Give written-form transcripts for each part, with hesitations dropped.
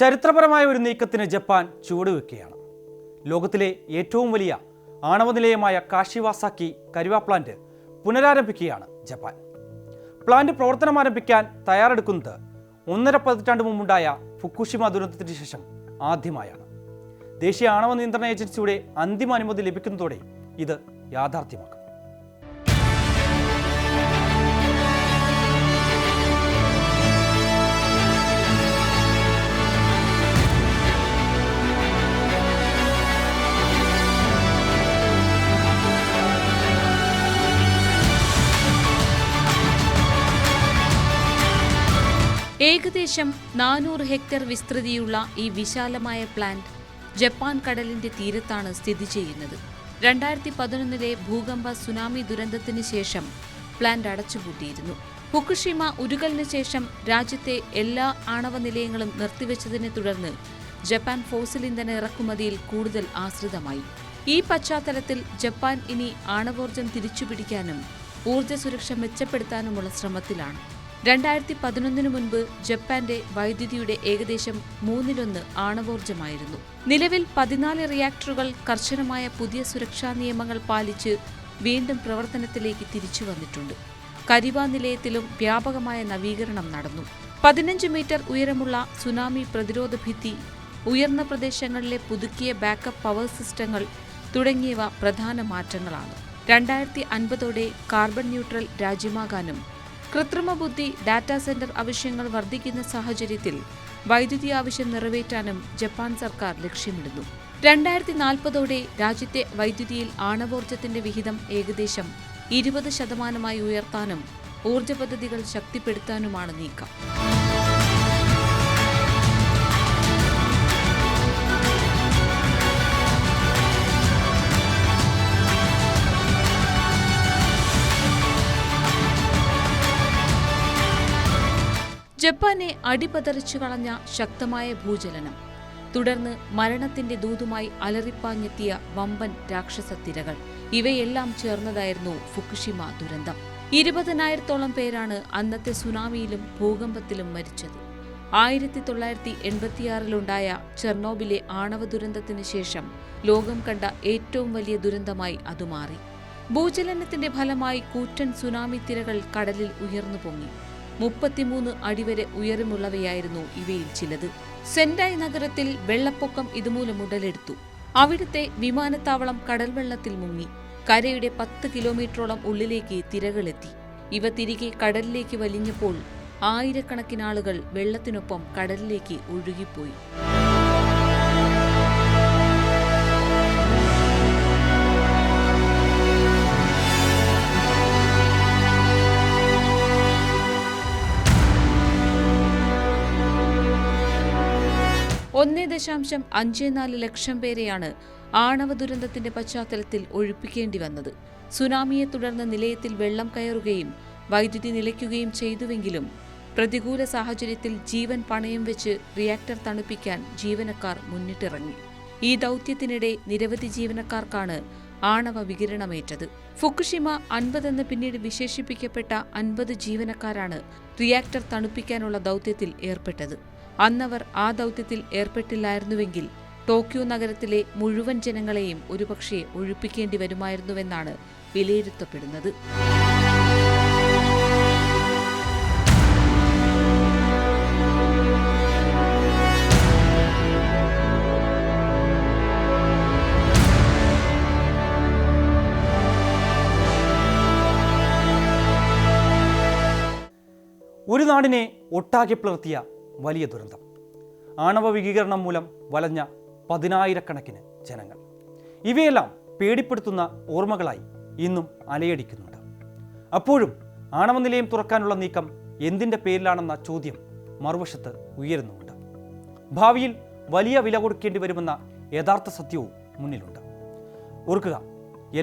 ചരിത്രപരമായ ഒരു നീക്കത്തിന് ജപ്പാൻ ചുവടുവെക്കുകയാണ്. ലോകത്തിലെ ഏറ്റവും വലിയ ആണവ നിലയമായ കാഷിവാസാക്കി കരുവ പ്ലാന്റ് പുനരാരംഭിക്കുകയാണ് ജപ്പാൻ. പ്ലാന്റ് പ്രവർത്തനം ആരംഭിക്കാൻ തയ്യാറെടുക്കുന്നത് 1.5 പതിറ്റാണ്ട് മുമ്പുണ്ടായ ഫുക്കുഷിമ ദുരന്തത്തിന് ശേഷം ആദ്യമായാണ്. ദേശീയ ആണവ നിയന്ത്രണ ഏജൻസിയുടെ അന്തിമ അനുമതി ലഭിക്കുന്നതോടെ ഇത് യാഥാർത്ഥ്യമാക്കും. ഏകദേശം 400 ഹെക്ടർ വിസ്തൃതിയുള്ള ഈ വിശാലമായ പ്ലാന്റ് ജപ്പാൻ കടലിന്റെ തീരത്താണ് സ്ഥിതി ചെയ്യുന്നത്. 2011 ഭൂകമ്പ സുനാമി ദുരന്തത്തിന് ശേഷം പ്ലാന്റ് അടച്ചുപൂട്ടിയിരുന്നു. ഫുക്കുഷിമ ഉരുകലിന് ശേഷം രാജ്യത്തെ എല്ലാ ആണവ നിലയങ്ങളും നിർത്തിവെച്ചതിനെ തുടർന്ന് ജപ്പാൻ ഫോസിൽ ഇന്ധന ഇറക്കുമതിയിൽ കൂടുതൽ ആശ്രിതമായി. ഈ പശ്ചാത്തലത്തിൽ ജപ്പാൻ ഇനി ആണവോർജ്ജം തിരിച്ചുപിടിക്കാനും ഊർജ്ജ സുരക്ഷ മെച്ചപ്പെടുത്താനുമുള്ള ശ്രമത്തിലാണ്. 2011 മുൻപ് ജപ്പാന്റെ വൈദ്യുതിയുടെ ഏകദേശം 1/3 ആണവോർജ്ജമായിരുന്നു. നിലവിൽ 14 റിയാക്ടറുകൾ കർശനമായ പുതിയ സുരക്ഷാ നിയമങ്ങൾ പാലിച്ച് വീണ്ടും പ്രവർത്തനത്തിലേക്ക് തിരിച്ചു വന്നിട്ടുണ്ട്. കരിവ നിലയത്തിലും വ്യാപകമായ നവീകരണം നടന്നു. 15 മീറ്റർ ഉയരമുള്ള സുനാമി പ്രതിരോധ ഭിത്തി, ഉയർന്ന പ്രദേശങ്ങളിലെ പുതുക്കിയ ബാക്കപ്പ് പവർ സിസ്റ്റങ്ങൾ തുടങ്ങിയവ പ്രധാന മാറ്റങ്ങളാണ്. 2050 കാർബൺ ന്യൂട്രൽ രാജ്യമാകാനും കൃത്രിമ ബുദ്ധി, ഡാറ്റാ സെന്റർ ആവശ്യങ്ങൾ വർദ്ധിക്കുന്ന സാഹചര്യത്തിൽ വൈദ്യുതി ആവശ്യം നിറവേറ്റാനും ജപ്പാൻ സർക്കാർ ലക്ഷ്യമിടുന്നു. 2040 രാജ്യത്തെ വൈദ്യുതിയിൽ ആണവോർജ്ജത്തിന്റെ വിഹിതം ഏകദേശം 20% ഉയർത്താനും ഊർജ്ജ പദ്ധതികൾ ശക്തിപ്പെടുത്താനുമാണ് നീക്കം. ജപ്പാനെ അടിപതറിച്ചു കളഞ്ഞ ശക്തമായ ഭൂചലനം, തുടർന്ന് മരണത്തിന്റെ ദൂതുമായി അലറിപ്പാഞ്ഞെത്തിയ വമ്പൻ രാക്ഷസത്തിരകൾ, ഇവയെല്ലാം ചേർന്നതായിരുന്നു ഫുക്കുഷിമ ദുരന്തം. 20,000-ഓളം പേരാണ് അന്നത്തെ സുനാമിയിലും ഭൂകമ്പത്തിലും മരിച്ചത്. 1986-ലുണ്ടായ ചെർണോബിലെ ആണവ ദുരന്തത്തിന് ശേഷം ലോകം കണ്ട ഏറ്റവും വലിയ ദുരന്തമായി അത് മാറി. ഭൂചലനത്തിന്റെ ഫലമായി കൂറ്റൻ സുനാമി തിരകൾ കടലിൽ ഉയർന്നു പൊങ്ങി. 33 അടി വരെ ഉയരമുള്ളവയായിരുന്നു ഇവയിൽ ചിലത്. സെൻഡായ് നഗരത്തിൽ വെള്ളപ്പൊക്കം ഇതുമൂലം ഉടലെടുത്തു. അവിടുത്തെ വിമാനത്താവളം കടൽവെള്ളത്തിൽ മുങ്ങി. കരയുടെ 10 കിലോമീറ്ററോളം ഉള്ളിലേക്ക് തിരകളെത്തി. ഇവ തിരികെ കടലിലേക്ക് വലിഞ്ഞപ്പോൾ ആയിരക്കണക്കിന് ആളുകൾ വെള്ളത്തിനൊപ്പം കടലിലേക്ക് ഒഴുകിപ്പോയി. $1.54 ലക്ഷം പേരെയാണ് ആണവ ദുരന്തത്തിന്റെ പശ്ചാത്തലത്തിൽ ഒഴിപ്പിക്കേണ്ടി വന്നത്. സുനാമിയെ തുടർന്ന് നിലയത്തിൽ വെള്ളം കയറുകയും വൈദ്യുതി നിലയ്ക്കുകയും ചെയ്തുവെങ്കിലും പ്രതികൂല സാഹചര്യത്തിൽ ജീവൻ പണയം വെച്ച് റിയാക്ടർ തണുപ്പിക്കാൻ ജീവനക്കാർ മുന്നിട്ടിറങ്ങി. ഈ ദൗത്യത്തിനിടെ നിരവധി ജീവനക്കാർക്കാണ് ആണവ വികിരണമേറ്റത്. ഫുക്കുഷിമ 50 എന്ന് പിന്നീട് വിശേഷിപ്പിക്കപ്പെട്ട 50 ജീവനക്കാരാണ് റിയാക്ടർ തണുപ്പിക്കാനുള്ള ദൗത്യത്തിൽ ഏർപ്പെട്ടത്. അന്നവർ ആ ദൗത്യത്തിൽ ഏർപ്പെട്ടില്ലായിരുന്നുവെങ്കിൽ ടോക്കിയോ നഗരത്തിലെ മുഴുവൻ ജനങ്ങളെയും ഒരുപക്ഷെ ഒഴിപ്പിക്കേണ്ടി വരുമായിരുന്നുവെന്നാണ് വിലയിരുത്തപ്പെടുന്നത്. ഒരു നാടിനെ ഒട്ടാകെ പിളർത്തിയ വലിയ ദുരന്തം, ആണവ വികിരണം മൂലം വലഞ്ഞ 10,000-കണക്കിന് ജനങ്ങൾ, ഇവയെല്ലാം പേടിപ്പെടുത്തുന്ന ഓർമ്മകളായി ഇന്നും അലയടിക്കുന്നുണ്ട്. അപ്പോഴും ആണവ നിലയം തുറക്കാനുള്ള നീക്കം എന്തിൻ്റെ പേരിലാണെന്ന ചോദ്യം മറുവശത്ത് ഉയരുന്നുമുണ്ട്. ഭാവിയിൽ വലിയ വില കൊടുക്കേണ്ടി വരുമെന്ന യഥാർത്ഥ സത്യവും മുന്നിലുണ്ട്. ഓർക്കുക,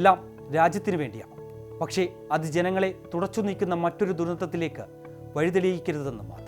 എല്ലാം രാജ്യത്തിന് വേണ്ടിയാണ്. പക്ഷേ അത് ജനങ്ങളെ തുടച്ചു നീക്കുന്ന മറ്റൊരു ദുരന്തത്തിലേക്ക് വഴിതെളിയിക്കരുതെന്ന് മാത്രം.